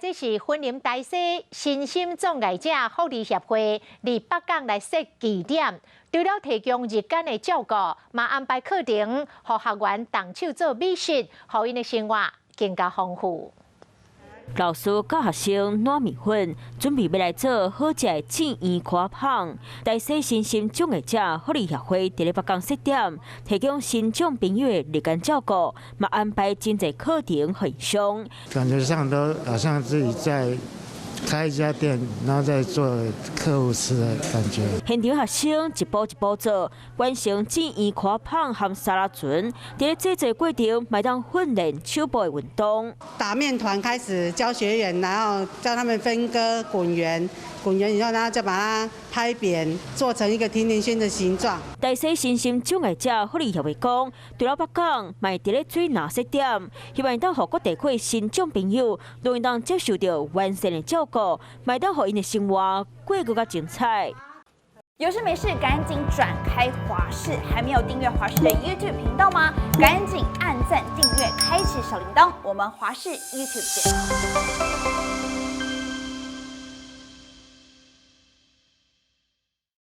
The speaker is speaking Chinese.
这是婚龄大西身心障碍者福利协会伫北港来设据点，除了提供日间的照顾，嘛安排课程，互学员动手做美食，互因的生活更加丰富。老师教学生糯米粉，准备要来做好食的煎圆花棒。大西身心障碍者福利协会伫咧北港设点，提供身障朋友的日间照顾，嘛安排真侪课程互因上。感觉上都好像自己在开一家店，然后再做客户吃的感觉。现场学生一步一步做，完成煎圆花棒和沙拉船。伫咧制作过程，麦当训练手部的运动。打面团开始教学员，然后教他们分割滚圆，滚圆以后，然后再把它拍扁，做成一个甜甜圈的形状。大西身心障碍者福利协会讲，除了北港，嘛会伫咧水南设点，希望当互各地区身障朋友，都能当接受到完善的照顾，嘛当互因的生活过更加精彩。有事没事赶紧转开华视，还没有订阅华视的 YouTube 频道吗？赶紧按赞、订阅、开启小铃铛，我们华视 YouTube 见。